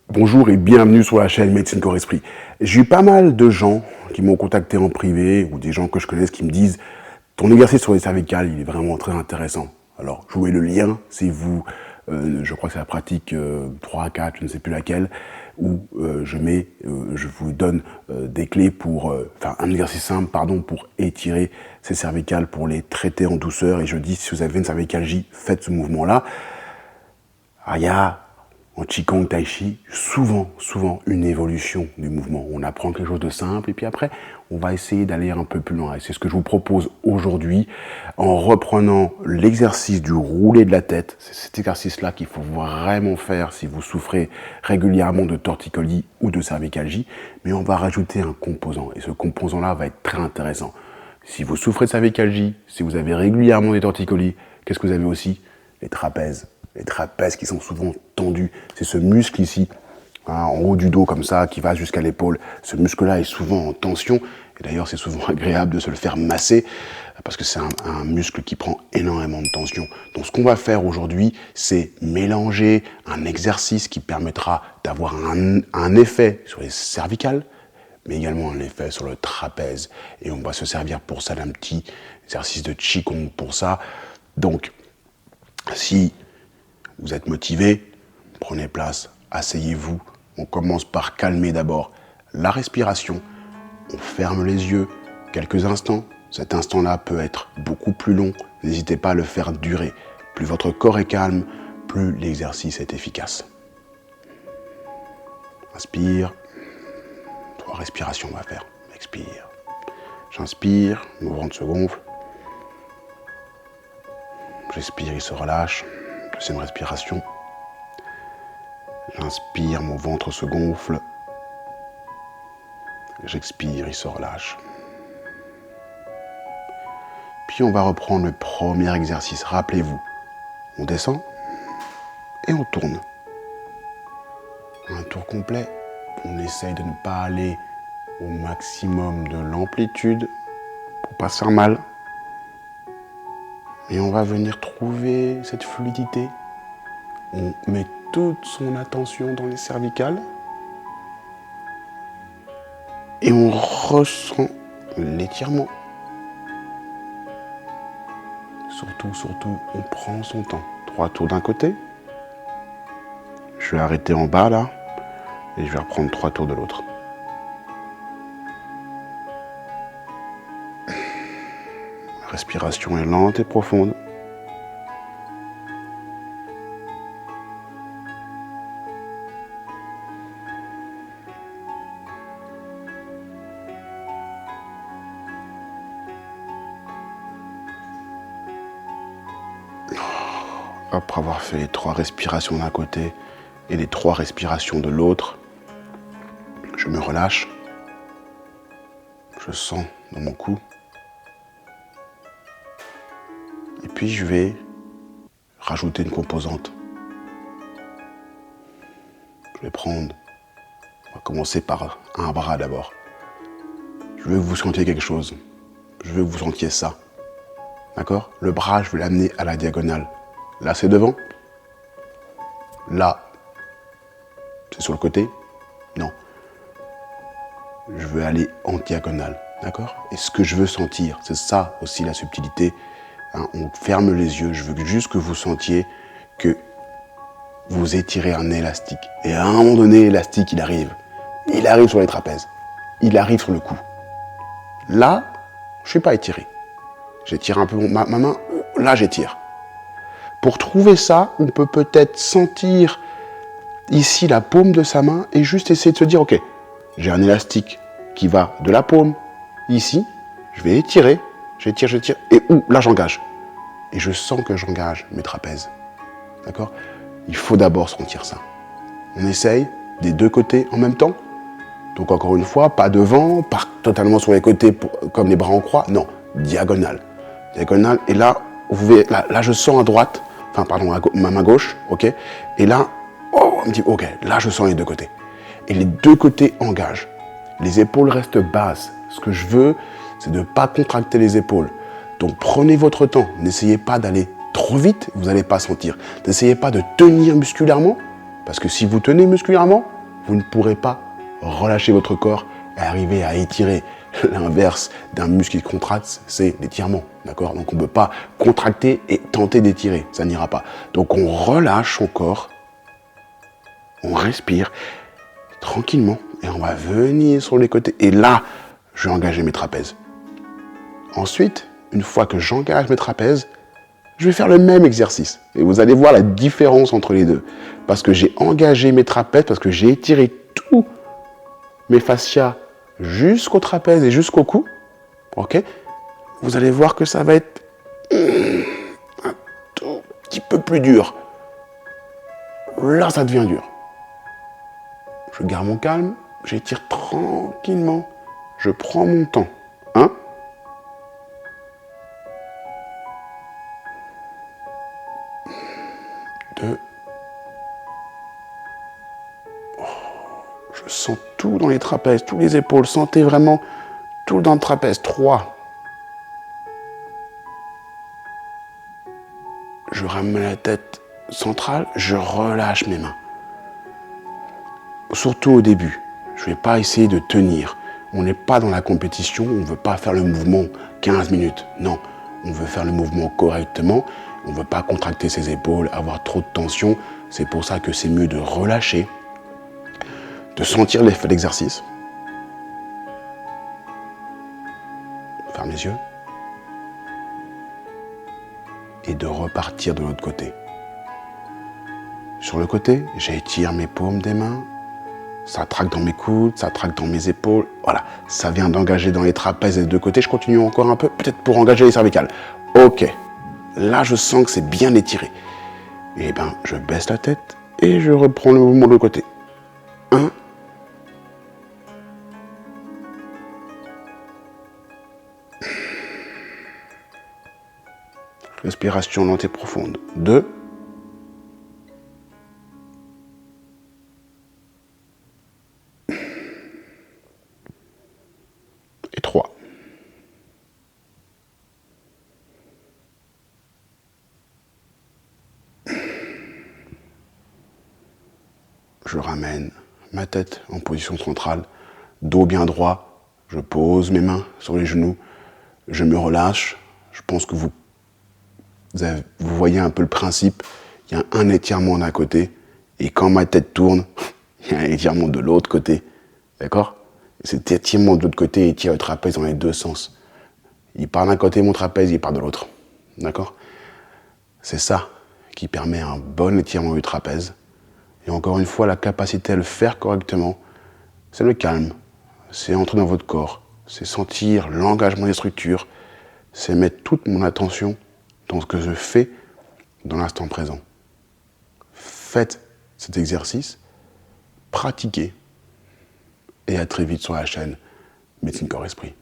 Bonjour et bienvenue sur la chaîne Médecine Corps Esprit. J'ai eu pas mal de gens qui m'ont contacté en privé ou des gens que je connaisse qui me disent « Ton exercice sur les cervicales, il est vraiment très intéressant. » Alors, je vous mets le lien, c'est vous, je crois que c'est la pratique 3 à 4, je ne sais plus laquelle, où je vous donne des clés pour, un exercice simple, pour étirer ces cervicales, pour les traiter en douceur. Et je dis, si vous avez une cervicalgie, faites ce mouvement-là. Il y a en Qigong, Tai Chi, souvent une évolution du mouvement. On apprend quelque chose de simple et puis après, on va essayer d'aller un peu plus loin. Et c'est ce que je vous propose aujourd'hui en reprenant l'exercice du roulé de la tête. C'est cet exercice-là qu'il faut vraiment faire si vous souffrez régulièrement de torticolis ou de cervicalgie. Mais on va rajouter un composant et ce composant-là va être très intéressant. Si vous souffrez de cervicalgie, si vous avez régulièrement des torticolis, qu'est-ce que vous avez aussi? Les trapèzes. Les trapèzes qui sont souvent tendus, c'est ce muscle ici, en haut du dos comme ça, qui va jusqu'à l'épaule. Ce muscle-là est souvent en tension, et d'ailleurs c'est souvent agréable de se le faire masser, parce que c'est un muscle qui prend énormément de tension. Donc ce qu'on va faire aujourd'hui, c'est mélanger un exercice qui permettra d'avoir un effet sur les cervicales, mais également un effet sur le trapèze. Et on va se servir pour ça d'un petit exercice de Qigong pour ça. Donc, si vous êtes motivé, prenez place, asseyez-vous. On commence par calmer d'abord la respiration. On ferme les yeux quelques instants. Cet instant-là peut être beaucoup plus long. N'hésitez pas à le faire durer. Plus votre corps est calme, plus l'exercice est efficace. Inspire. 3 respirations, on va faire. Expire. J'inspire, mon ventre se gonfle. J'expire, il se relâche. Deuxième respiration. J'inspire, mon ventre se gonfle. J'expire, il se relâche. Puis on va reprendre le premier exercice. Rappelez-vous, on descend et on tourne. Un tour complet. On essaye de ne pas aller au maximum de l'amplitude pour pas se faire mal. Et on va venir trouver cette fluidité. On met toute son attention dans les cervicales. Et on ressent l'étirement. Surtout, on prend son temps. 3 tours d'un côté. Je vais arrêter en bas là. Et je vais reprendre 3 tours de l'autre. La respiration est lente et profonde. Après avoir fait les 3 respirations d'un côté et les 3 respirations de l'autre, je me relâche. Je sens dans mon cou. Et puis je vais rajouter une composante. Je vais prendre, on va commencer par un bras d'abord. Je veux que vous sentiez quelque chose. Je veux que vous sentiez ça. D'accord? Le bras, je vais l'amener à la diagonale. Là, c'est devant. Là, c'est sur le côté. Non. Je veux aller en diagonale. D'accord? Et ce que je veux sentir, c'est ça aussi la subtilité. On ferme les yeux. Je veux juste que vous sentiez que vous étirez un élastique. Et à un moment donné, l'élastique, il arrive. Il arrive sur les trapèzes. Il arrive sur le cou. Là, je ne suis pas étiré. J'étire un peu ma main. Là, j'étire. Pour trouver ça, on peut peut-être sentir ici la paume de sa main et juste essayer de se dire, ok, j'ai un élastique qui va de la paume ici, je vais étirer, j'étire, et là j'engage. Et je sens que j'engage mes trapèzes. D'accord? Il faut d'abord sentir ça. On essaye des 2 côtés en même temps. Donc encore une fois, pas devant, pas totalement sur les côtés comme les bras en croix, non, diagonale. Diagonale, et là, vous voyez, là je sens à droite, ma main gauche, ok? Et là, on me dit, ok, là je sens les 2 côtés. Et les 2 côtés engagent. Les épaules restent basses. Ce que je veux, c'est de ne pas contracter les épaules. Donc prenez votre temps. N'essayez pas d'aller trop vite, vous n'allez pas sentir. N'essayez pas de tenir musculairement, parce que si vous tenez musculairement, vous ne pourrez pas relâcher votre corps et arriver à étirer. L'inverse d'un muscle qui contracte, c'est l'étirement, d'accord? Donc on ne peut pas contracter et tenter d'étirer, ça n'ira pas. Donc on relâche son corps, on respire tranquillement et on va venir sur les côtés. Et là, je vais engager mes trapèzes. Ensuite, une fois que j'engage mes trapèzes, je vais faire le même exercice. Et vous allez voir la différence entre les deux. Parce que j'ai engagé mes trapèzes, parce que j'ai étiré tous mes fascias jusqu'au trapèze et jusqu'au cou. Ok? Vous allez voir que ça va être un tout petit peu plus dur. Là, ça devient dur. Je garde mon calme, j'étire tranquillement. Je prends mon temps. 1. 2. Je sens tout dans les trapèzes, tous les épaules. Sentez vraiment tout dans le trapèze. 3. Je ramène la tête centrale, je relâche mes mains. Surtout au début. Je ne vais pas essayer de tenir. On n'est pas dans la compétition, on ne veut pas faire le mouvement 15 minutes. Non, on veut faire le mouvement correctement. On ne veut pas contracter ses épaules, avoir trop de tension. C'est pour ça que c'est mieux de relâcher, de sentir l'effet d'exercice. Ferme les yeux. Et de repartir de l'autre côté. Sur le côté, j'étire mes paumes des mains. Ça traque dans mes coudes, ça traque dans mes épaules. Voilà, ça vient d'engager dans les trapèzes des deux côtés. Je continue encore un peu, peut-être pour engager les cervicales. Ok, là je sens que c'est bien étiré. Et bien, je baisse la tête et je reprends le mouvement de l'autre côté. 1. Respiration lente et profonde. 2. Et 3. Je ramène ma tête en position centrale, dos bien droit, je pose mes mains sur les genoux, je me relâche. Je pense que vous voyez un peu le principe. Il y a un étirement d'un côté, et quand ma tête tourne, il y a un étirement de l'autre côté. D'accord? Cet étirement de l'autre côté étire le trapèze dans les deux sens. Il part d'un côté mon trapèze, il part de l'autre. D'accord? C'est ça qui permet un bon étirement du trapèze. Et encore une fois, la capacité à le faire correctement, c'est le calme, c'est entrer dans votre corps, c'est sentir l'engagement des structures, c'est mettre toute mon attention dans ce que je fais dans l'instant présent. Faites cet exercice, pratiquez, et à très vite sur la chaîne Médecine Corps Esprit.